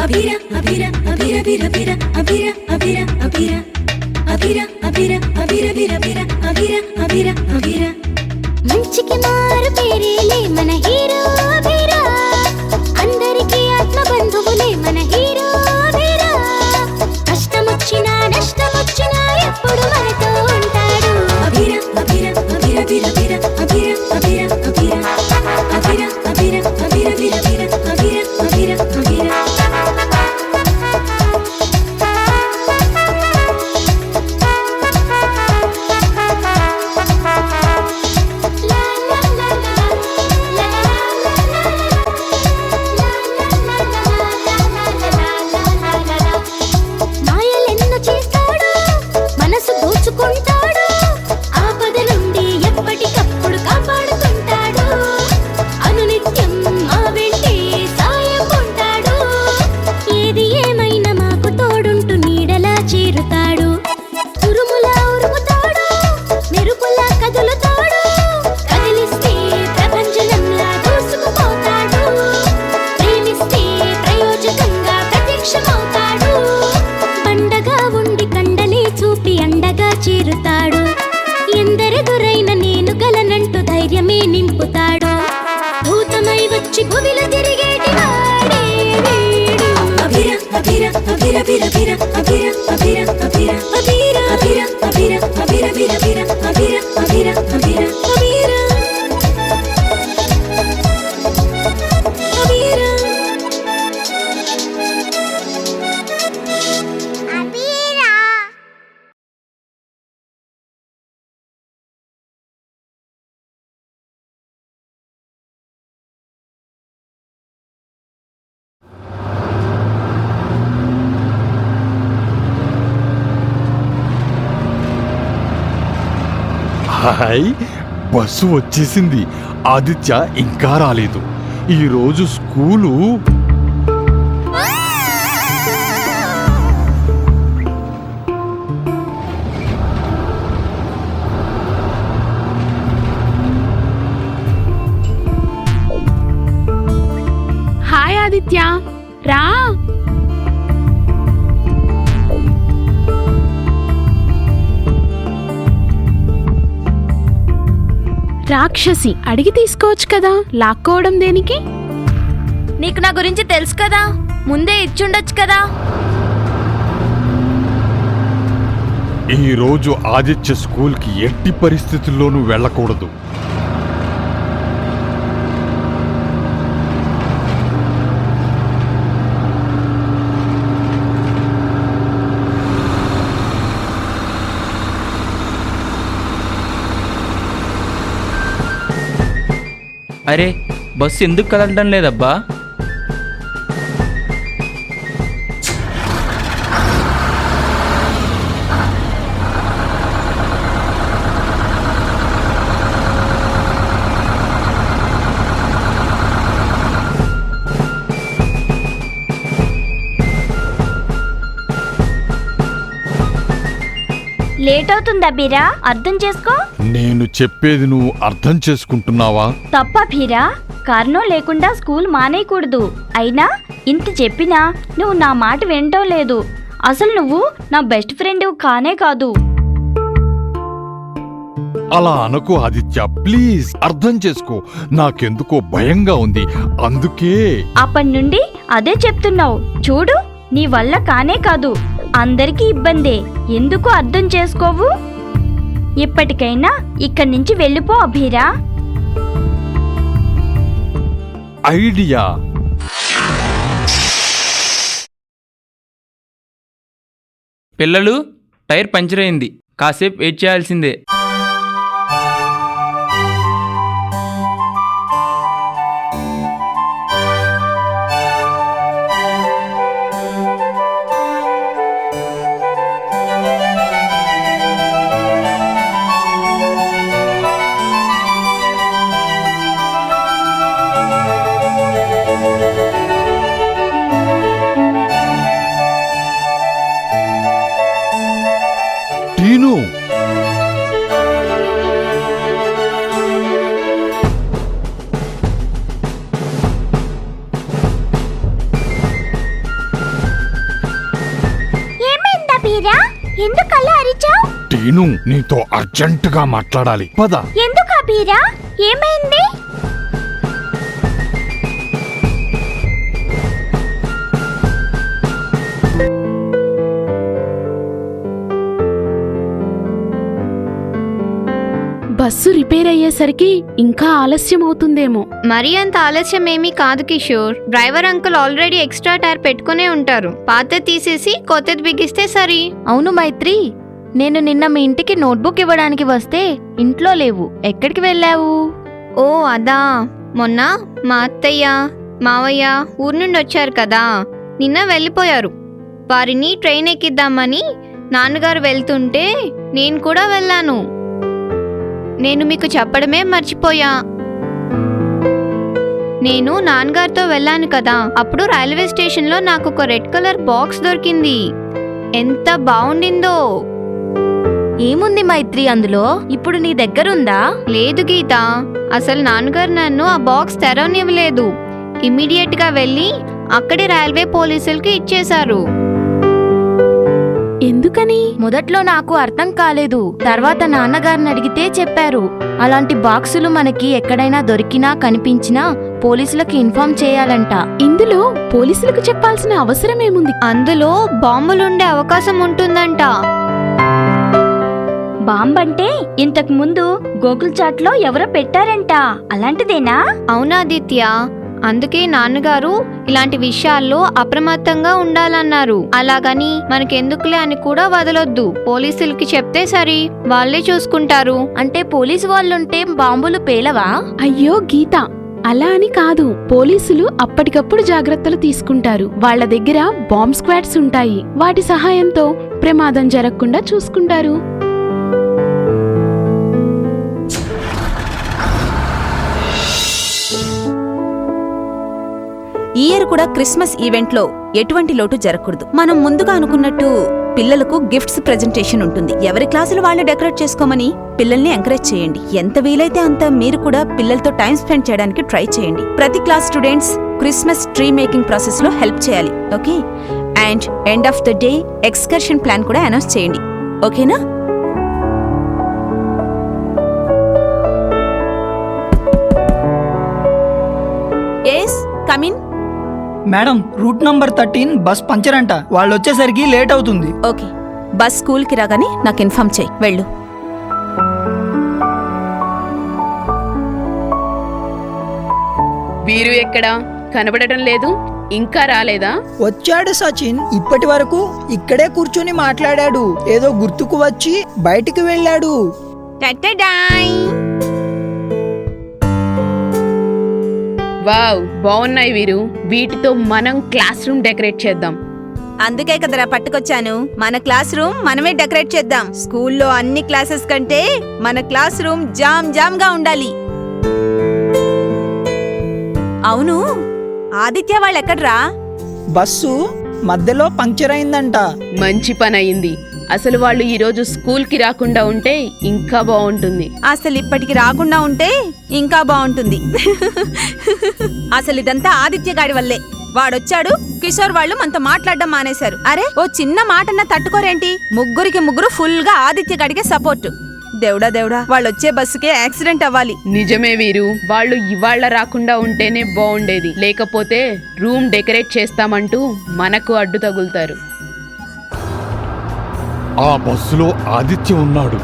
అభిరా అభిరా అభిరా అభిరా అభిరా అభిరా అభిరా అభిరా అభిరా అభిరా అభిరా అభిరా అభిరా అభిరా మంచికి మారు పేరేలే మన హీరో అభిరా అందరికీ ఆత్మ బంధువులే మన హీరో అభిరా కష్టమొచ్చినా నష్టమొచ్చినా ఎప్పుడు మనతో ఉంటాడు అభిరా అభిరా అభిరా అభిరా అభిరా అభిరా అభిరా అభిరా అభిరా అభిరా అభిరా అభిరా అభిరా అభిరా చేరుతాడు ఎందరెదురైన నేను గలనంటూ ధైర్యమే నింపుతాడు భూతమై వచ్చి భువిలో తిరిగేటి వాడే వీడు అభిరా అభిరా అభిరా అభిరా అభిరా అభిరా అభిరా అభిరా అభిరా అభిరా అభిరా అభిరా అభిరా అభిరా అభిరా అభిరా హాయ్, బస్సు వచ్చేసింది. ఆదిత్య ఇంకా రాలేదు. ఈరోజు స్కూలు హాయ్ ఆదిత్య, రా. రాక్షసి, అడిగి తీసుకోవచ్చు కదా, లాక్కోవడం దేనికి? నీకు నా గురించి తెలుసు కదా, ముందే ఇచ్చుండొచ్చు కదా. ఈరోజు ఆదిత్య స్కూల్కి ఎట్టి పరిస్థితుల్లోనూ వెళ్ళకూడదు. అరే, బస్సు ఎందుకు కదలడం లేదబ్బా? లేట్ అవుతుంది అభిరా, అర్థం చేసుకో. నేను చెప్పేది నువ్వు అర్థం చేసుకుంటున్నావా? తప్ప అభిరా, కారణం లేకుండా స్కూల్ మానేయకూడదు. అయినా ఇంత చెప్పినా నువ్వు నా మాట వింటో లేదు. అసలు నువ్వు నా బెస్ట్ ఫ్రెండ్ కానే కాదు. అలా అనుకో ఆదిత్య, ప్లీజ్ అర్థం చేసుకో. నాకెందుకో భయంగా ఉంది, అందుకే. అప్పటి నుండి అదే చెప్తున్నావు. చూడు, నీ వల్ల కానే కాదు, అందరికీ ఇబ్బందే. ఎందుకు అర్థం చేసుకోవు? ఇప్పటికైనా ఇక్కడి నుంచి వెళ్ళిపో అభిరా. ఐడియా. పిల్లలు, టైర్ పంచర్ అయింది, కాసేపు వెయిట్ చేయాల్సిందే. టీను, అరిచావు? టీను నీతో అర్జెంటుగా మాట్లాడాలి, పద. ఎందుకు అభిరా? ఏమైంది? బస్సు రిపేర్ అయ్యేసరికి ఇంకా ఆలస్యం అవుతుందేమో. మరీ అంత ఆలస్యం ఏమీ కాదు Kishore. Driver uncle already extra tyre పెట్టుకునే ఉంటారు. పాత తీసేసి కొత్తది బిగిస్తే సరి. అవును మైత్రి, నేను నిన్న మీ ఇంటికి నోట్బుక్ ఇవ్వడానికి వస్తే ఇంట్లో లేవు. ఎక్కడికి వెళ్ళావు? ఓ అదా, మొన్న మా అత్తయ్య మావయ్య ఊరు నుండి వచ్చారు కదా, నిన్న వెళ్ళిపోయారు. వారిని ట్రైన్ ఎక్కిద్దామని నాన్నగారు వెళ్తుంటే నేను కూడా వెళ్ళాను. నేను మీకు చెప్పడమే మర్చిపోయా. నేను నాన్నగారితో వెళ్ళాను కదా, అప్పుడు రైల్వే స్టేషన్లో నాకు ఒక రెడ్ కలర్ బాక్స్ దొరికింది. ఎంత బాగుండిందో. ఏముంది మైత్రి అందులో? ఇప్పుడు నీ దగ్గరుందా? లేదు గీత, అసలు నాన్నగారు నన్ను ఆ బాక్స్ తెరవనివ్వలేదు. ఇమ్మీడియట్ గా వెళ్ళి అక్కడి రైల్వే పోలీసులకి ఇచ్చేశారు. ఎందుకని? మొదట్లో నాకు అర్థం కాలేదు. తర్వాత నాన్నగారిని అడిగితే చెప్పారు, అలాంటి బాక్సులు మనకి ఎక్కడైనా దొరికినా కనిపించినా పోలీసులకు ఇన్ఫార్మ్ చేయాలంట. ఇందులో పోలీసులకు చెప్పాల్సిన అవసరం ఏముంది? అందులో బాంబులుండే అవకాశం ఉంటుందంట. బాంబంటే ఇంతకు ముందు గూగుల్ చాట్ లో ఎవరో పెట్టారంట, అలాంటిదేనా? అవునాదిత్య, అందుకే నాన్నగారు ఇలాంటి విషయాల్లో అప్రమత్తంగా ఉండాలన్నారు. అలాగని మనకెందుకులే అని కూడా వదలొద్దు. పోలీసులకి చెప్తే సరి, వాళ్ళే చూసుకుంటారు. అంటే పోలీసు వాళ్ళుంటే బాంబులు పేలవా? అయ్యో గీత, అలా అని కాదు. పోలీసులు అప్పటికప్పుడు జాగ్రత్తలు తీసుకుంటారు. వాళ్ళ దగ్గర బాంబ్ స్క్వాడ్స్ ఉంటాయి. వాటి సహాయంతో ప్రమాదం జరగకుండా చూసుకుంటారు. ఈ ఇయర్ కూడా క్రిస్మస్ ఈవెంట్ లో ఎటువంటి లోటు జరగకూడదు. మనం ముందుగా అనుకున్నట్టు పిల్లలకు గిఫ్ట్స్ ప్రెజెంటేషన్ ఉంటుంది. ఎవరి క్లాసులు వాళ్ళు డెకరేట్ చేసుకోమని పిల్లల్ని ఎంకరేజ్ చేయండి. ఎంత వీలైతే అంత మీరు కూడా పిల్లలతో టైం స్పెండ్ చేయడానికి ట్రై చేయండి. ప్రతి class students Christmas tree making process లో హెల్ప్ చేయాలి. Okay? And end of the day excursion plan కూడా అనౌన్స్ చేయండి. ఓకేనా? Yes, come in. Madam, route number 13 bus puncture అంట. వాళ్ళు వచ్చేసరికి లేట్ అవుతుంది. ఓకే, బస్ స్కూల్కి రాగానే నాకు ఇన్ఫార్మ్ చేయి. వెళ్ళు. వీరు ఎక్కడా కనబడటం లేదు? ఇంకా రాలేదా? వచ్చాడు సచిన్. ఇప్పటి వరకు ఇక్కడే కూర్చొని మాట్లాడాడు. ఏదో గుర్తుకు వచ్చి బయటికి వెళ్ళాడు. వావ్, బాగున్నాయి వీరు. వీటితో మనం క్లాస్ రూమ్ డెకరేట్ చేద్దాం. అందుకే కదరా పట్టుకొచ్చాను. మన క్లాస్ రూమ్ మనమే డెకరేట్ చేద్దాం. స్కూల్లో అన్ని క్లాసెస్ కంటే మన క్లాస్ రూమ్ జామ్ జామ్ గా ఉండాలి. అవును, ఆదిత్య వాళ్ళెక్కడ్రా? బస్సు మధ్యలో పంక్చర్ అయిందంట. మంచి పని అయింది. అసలు వాళ్ళు ఈరోజు స్కూల్ కి రాకుండా ఉంటే ఇంకా బాగుంటుంది. అసలు ఇప్పటికి రాకుండా ఉంటే ఇంకా బాగుంటుంది. అసలు ఇదంతా ఆదిత్య గాడి వల్లే. వాడొచ్చాడు, కిషోర్ వాళ్ళు మనతో మాట్లాడడం మానేశారు. అరే, ఓ చిన్న మాటన్నా తట్టుకోరేంటి? ముగ్గురికి ముగ్గురు ఫుల్ గా ఆదిత్య గాడికే సపోర్ట్. దేవుడా దేవుడా, వాళ్ళొచ్చే బస్సుకే యాక్సిడెంట్ అవ్వాలి. నిజమే వీరు, వాళ్ళు ఇవాళ రాకుండా ఉంటేనే బాగుండేది. లేకపోతే రూమ్ డెకరేట్ చేస్తామంటూ మనకు అడ్డు తగులుతారు. ఆ బస్సులో ఆదిత్య ఉన్నాడు.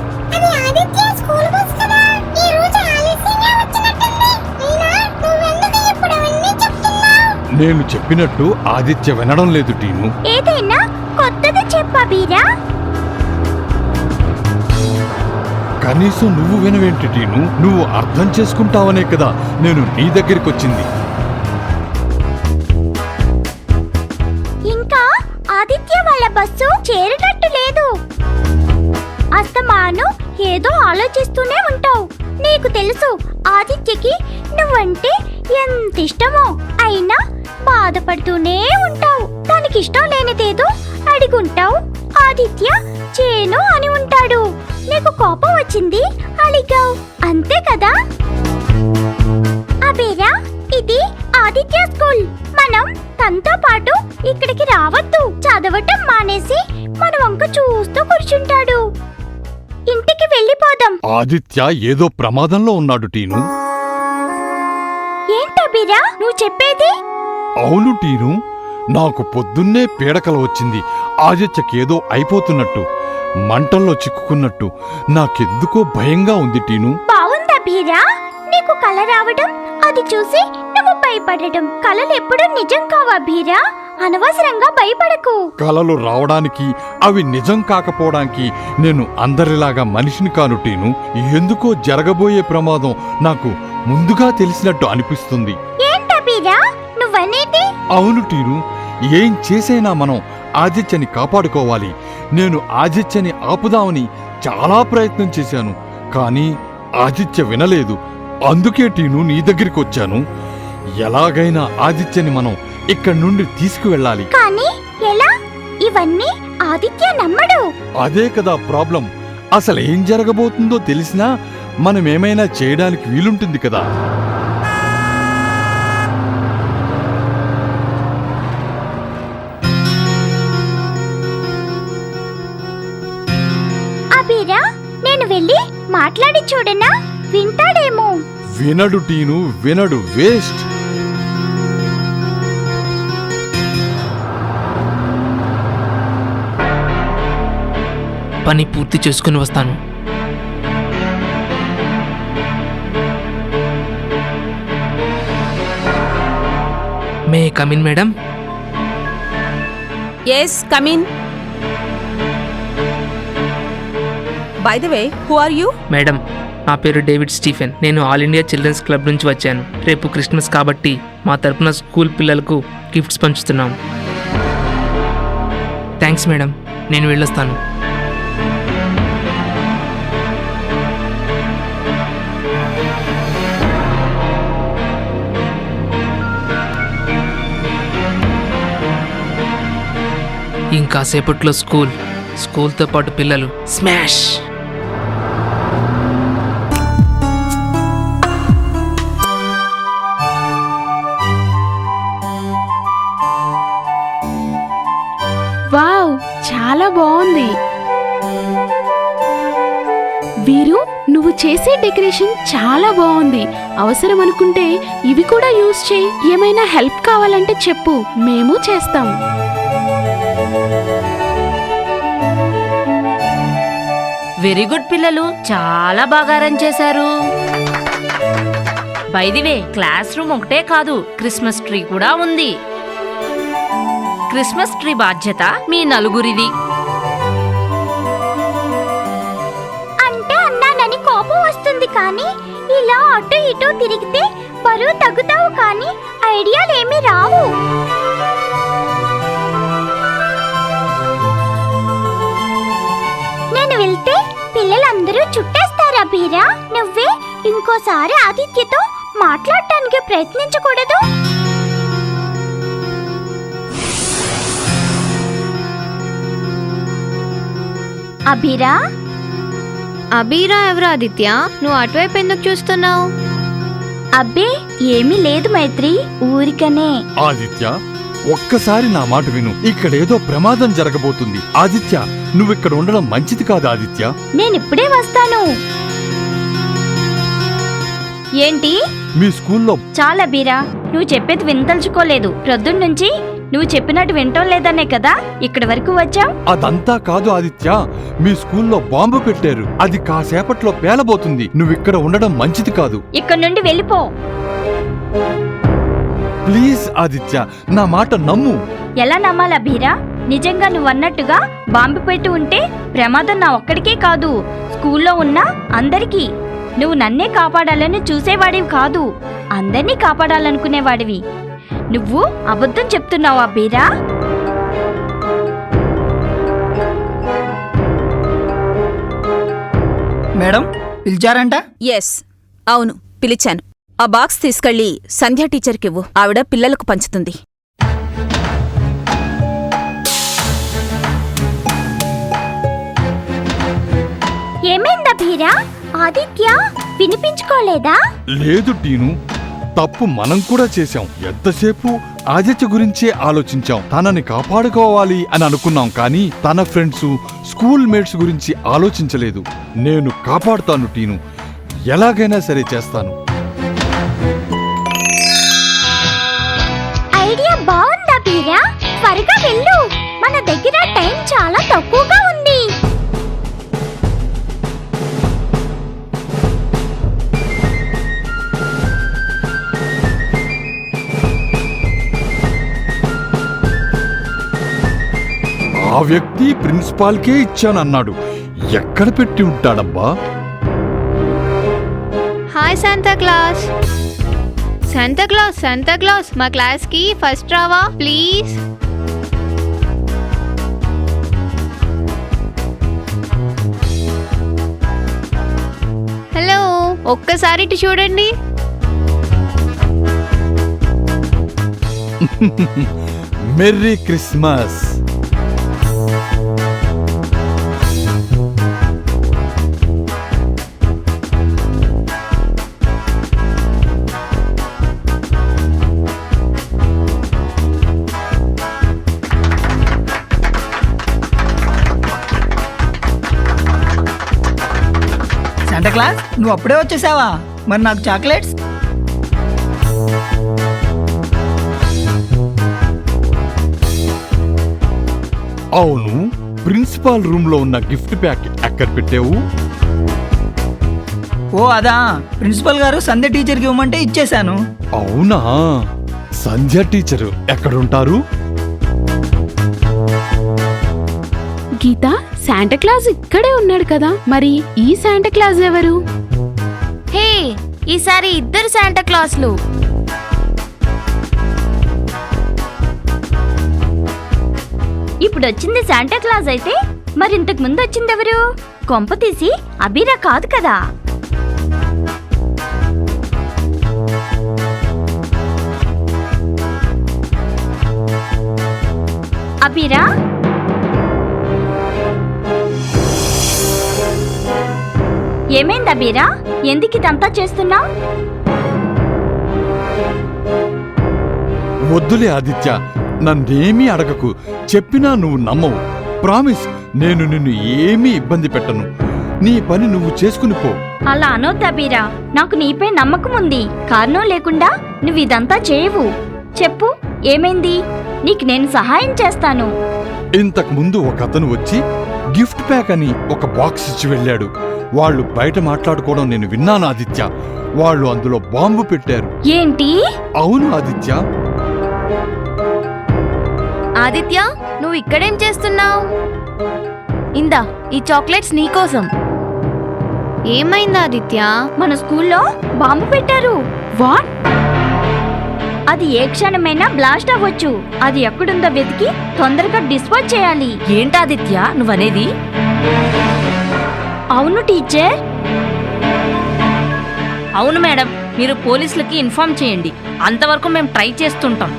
నేను చెప్పినట్టు ఆదిత్య వినడం లేదు టీను. ఏదైనా కొత్తది చెప్పబీరా? కనీసం నువ్వు వినవేంటి టీను? నువ్వు అర్థం చేసుకుంటావనే కదా నేను నీ దగ్గరికి వచ్చింది. ఇంకా ఆదిత్య వాళ్ళ బస్సు చేరేటట్టు లేదు. అస్తమాను ఏదో ఆలోచిస్తూనే ఉంటావు. నీకు తెలుసు ఆదిత్యకి నువ్వంటే ఎంత ఇష్టమో. అయినా బాధపడుతూనే ఉంటావు. తనకి ఇష్టం లేనిదేదో అడిగుంటావు. ఆదిత్య చేను అని ఉంటాడు. నీకు కోపం వచ్చింది, అడిగావు, అంతే కదా? అబేరా, ఇది ఆదిత్య స్కూల్. మనం తనతో పాటు ఇక్కడికి రావద్దు. చదవటం మానేసి మన వంక చూస్తూ కూర్చుంటాడు. ఇంటికి వెళ్ళిపోదాం. ఆదిత్య ఏదో ప్రమాదంలో ఉన్నాడు టీను. ఏంటబీరా నువ్వు చెప్పేది? అవును టీను, నాకు పొద్దున్నే పీడకల వచ్చింది. ఆదిత్యకేదో అయిపోతున్నట్టు, మంటల్లో చిక్కుకున్నట్టు. నాకెందుకో భయంగా ఉంది టీను. బావుందా బీరా? నీకు కల రావడం, అది చూసి నువ్వు భయపడటం. కలలు ఎప్పుడూ నిజం కావా బీరా? అనవసరంగా భయపడకు. కలలు రావడానికి, అవి నిజం కాకపోవడానికి నేను అందరిలాగా మనిషిని కాను టీను. ఎందుకో జరగబోయే ప్రమాదం నాకు ముందుగా తెలిసినట్టు అనిపిస్తుంది. ఏంటా బీరా నువ్వనేది? అవును టీను, ఏం చేసైనా మనం ఆదిత్యని కాపాడుకోవాలి. నేను ఆదిత్యని ఆపుదామని చాలా ప్రయత్నం చేశాను, కానీ ఆదిత్య వినలేదు. అందుకే టీను నీ దగ్గరికి వచ్చాను. ఎలాగైనా ఆదిత్యని మనం ఇక్కడి నుండి తీసుకువెళ్ళాలి. కానీ ఎలా? ఇవన్నీ ఆదిత్య నమ్మడు. అదే కదా ప్రాబ్లం. అసలు ఏం జరగబోతుందో తెలిసినా మనమేమైనా చేయడానికి వీలుంటుంది కదా. అబీరా, నేను వెళ్ళి మాట్లాడి చూడనా? వింటాడేమో. వినడు టీను, వినడు. వేస్ట్. పని పూర్తి చేసుకుని వస్తాను. May come in madam? Yes, come in. By the way, who are you? Madam, నా పేరు డేవిడ్ స్టీఫెన్. నేను ఆల్ ఇండియా చిల్డ్రన్స్ క్లబ్ నుంచి వచ్చాను. రేపు క్రిస్మస్ కాబట్టి మా తరపున స్కూల్ పిల్లలకు గిఫ్ట్స్ పంచుతున్నాం. థ్యాంక్స్ మేడం, నేను వెళ్ళొస్తాను. ఇంకా సేపట్లో స్కూల్తో పాటు పిల్లలు. స్మాష్! వావ్, చాలా బాగుంది. వీరు, నువ్వు చేసే డెకరేషన్ చాలా బాగుంది. అవసరం అనుకుంటే ఇవి కూడా యూజ్ చేయి. ఏమైనా హెల్ప్ కావాలంటే చెప్పు, మేము చేస్తాం. వెరీ గుడ్ పిల్లలు, చాలా బాగా రన్ చేశారు. By the way, class room ఒకటే కాదు, క్రిస్మస్ ట్రీ కూడా ఉంది. క్రిస్మస్ ట్రీ బాధ్యత మీ నలుగురిది. అంటే అన్నానని కోపం వస్తుంది, కానీ ఇలా అటు ఇటు తిరిగితే బరువు తగ్గుతావు, కానీ ఐడియాలేమీ రావు. నేను వెళ్తే పిల్లలందరూ చుట్టేస్తారా బీరా? నువ్వే ఇంకోసారి ఆదిత్యతో మాట్లాడటానికి ప్రయత్నించకూడదు. అబీరా? అబీరా ఎవరు ఆదిత్య? నువ్వు అటువైపు ఎందుకు చూస్తున్నావు? అబ్బే ఏమీ లేదు మైత్రి, ఊరికనే. ఆదిత్య, ఒక్కసారి నా మాట విను. ఇక్కడేదో ప్రమాదం జరగబోతుంది. ఆదిత్య, నువ్విక్కడ ఉండడం మంచిది కాదు ఆదిత్య. నేనిప్పుడే వస్తాను. ఏంటి? మీ స్కూల్లో చాలా బీరా, నువ్వు చెప్పేది వినదలుచుకోలేదు. ప్రొద్దున్నుంచి నువ్వు చెప్పినట్టు వింటం లేదనే కదా ఇక్కడి వరకు వచ్చాం. అదంతా కాదు ఆదిత్య, మీ స్కూల్లో బాంబు పెట్టారు. అది కాసేపట్లో పేలబోతుంది. నువ్విక్కడ ఉండడం మంచిది కాదు. ఇక్కడ నుండి వెళ్ళిపో. ప్లీజ్ ఆదిత్య, నా మాట నమ్ము. ఎలా నమ్మాలా బీరా? నిజంగా నువ్వన్నట్టుగా బాంబు పెట్టి ఉంటే ప్రమాదం నా ఒక్కడికే కాదు, స్కూల్లో ఉన్న అందరికీ. నువ్వు నన్నే కాపాడాలని చూసేవాడివి కాదు, అందర్నీ కాపాడాలనుకునేవాడివి. నువ్వు అబద్ధం చెప్తున్నావా బీరా? మేడం పిలిచారంట? ఎస్, అవును, పిలిచాను. ఆ బాక్స్ తీసుకెళ్లి సంధ్య టీచర్కివ్వు. ఆవిడ పిల్లలకు పంచుతుంది. ఏమైందా బీరా? ఆదిత్య వినిపించుకోలేదా? లేదు టీను, తప్పు మనం కూడా చేశాం. ఎంతసేపు ఆదిత్య గురించే ఆలోచించాం. తనని కాపాడుకోవాలి అని అనుకున్నాం, కానీ తన ఫ్రెండ్స్, స్కూల్ మేట్స్ గురించి ఆలోచించలేదు. నేను కాపాడుతాను టీను, ఎలాగైనా సరే చేస్తాను. ఐడియా బాగుందా బీరా? త్వరగా వెళ్ళు, మన దగ్గర టైం చాలా తక్కువగా ఉంది. ఆ వ్యక్తి ప్రిన్సిపాల్కే ఇచ్చానన్నాడు. ఎక్కడ పెట్టి ఉంటాడబ్బా? Hi Santa Claus. Santa Claus మా క్లాస్కి ఫస్ట్ రావా ప్లీజ్? హలో, ఒక్కసారి ఇటు చూడండి. Merry Christmas. శాంటా క్లాస్, నువ్వు అప్పుడే వచ్చేసావా? మరి నాకు చాక్లెట్స్? అవును, ప్రిన్సిపాల్ రూమ్ లో ఉన్న గిఫ్ట్ ప్యాక్ ఎక్కడ పెట్టావు? ఓ అదా, ప్రిన్సిపల్ గారు సంధ్య టీచర్కి ఇవ్వమంటే ఇచ్చేశాను. అవునా? సంధ్య టీచరు ఎక్కడుంటారు? గీత, శాంటాక్లాజ్ ఇక్కడే ఉన్నాడు కదా, మరి ఈ శాంటాక్లాజ్ ఎవరు? హే, ఈసారి ఇద్దరు శాంటా క్లాస్లు. ఇప్పుడు వచ్చింది శాంటా క్లాస్ అయితే మరి ఇంతకు ముందు వచ్చింది ఎవరు? కొంప తీసి అబీరా కాదు కదా? అబీరా, ఏమైంది అబీరా? ఎందుకు ఇదంతా చేస్తున్నావు? వద్దులే ఆదిత్య, నన్నేమీ అడగకు. చెప్పినా నువ్వు నమ్మవు. ప్రామిస్, నేను నిన్ను ఏమీ ఇబ్బంది పెట్టను. నీ పని నువ్వు చేసుకుని పో. అలా అనొద్దు అబీరా, నాకు నీపై నమ్మకం ఉంది. కారణం లేకుండా నువ్వు ఇదంతా చేయవు. చెప్పు, ఏమైంది? నీకు నేను సహాయం చేస్తాను. ఇంతకు ముందు ఒక అతను వచ్చి గిఫ్ట్ ప్యాక్ అని ఒక బాక్స్ ఇచ్చి వెళ్ళాడు. వాళ్ళు బయట మాట్లాడుకోవడం నేను విన్నాను ఆదిత్య. వాళ్ళు అందులో బాంబు పెట్టారు. ఏంటి? అవును ఆదిత్య. ఆదిత్య, నువ్వు ఇక్కడేం చేస్తున్నావు? ఇందా, ఈ చాక్లెట్స్ నీకోసం. ఏమైంది ఆదిత్య? మన స్కూల్లో బాంబు పెట్టారు. వాట్? అది ఏ క్షణమైనా బ్లాస్ట్ అవ్వచ్చు. అది ఎక్కడుందో వెతికి తొందరగా డిస్పోజ్ చేయాలి. ఏంటాదిత్య నువ్వనేది? అవును టీచర్. అవును మేడం, మీరు పోలీసులకి ఇన్ఫార్మ్ చేయండి. అంతవరకు మేము ట్రై చేస్తుంటాం.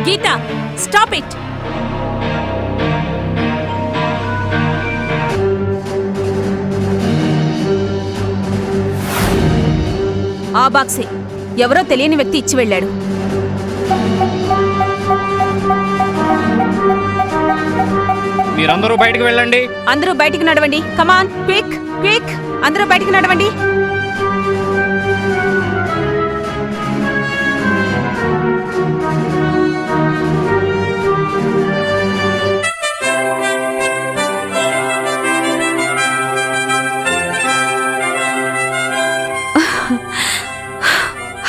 గీత, స్టాప్ ఇట్. ఆ బాక్సే ఎవరో తెలియని వ్యక్తి ఇచ్చి వెళ్ళాడు. మీరందరూ బయటకు వెళ్ళండి. అందరూ బయటికి నడవండి. కమాన్, క్విక్ క్విక్, అందరూ బయటికి నడవండి.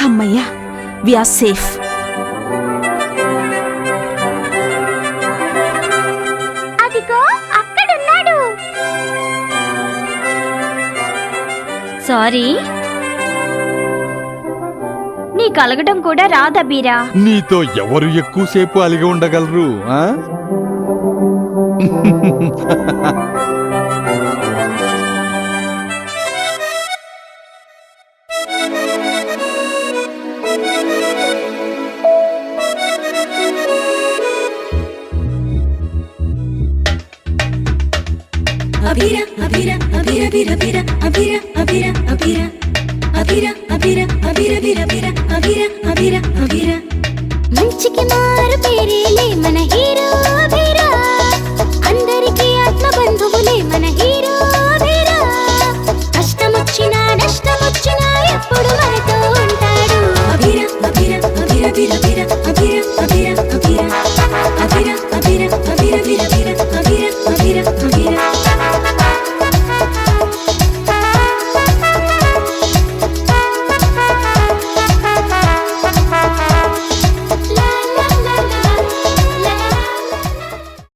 అమ్మయ్యా, వి ఆర్ సేఫ్. అదిగో అక్కడున్నాడు. సారీ. నీకు అలగటం కూడా రాదబీరా. నీతో ఎవరు ఎక్కువసేపు అలిగి ఉండగలరు ఆ? అభిరా అభిరా అభిరా అభిరా అభిరా అభిరా అభిరా అభిరా అభిరా అభిరా అభిరా అభిరా అభిరా అభిరా మంచికి మారు పేరేలే మన హీరో అభిరా, అందరికీ ఆత్మ బంధువులే మన హీరో అభిరా. కష్టమొచ్చినా నష్టమొచ్చినా ఎప్పుడు మనతో ఉంటాడు. అభిరా అభిరా అభిరా అభిరా అభిరా అభిరా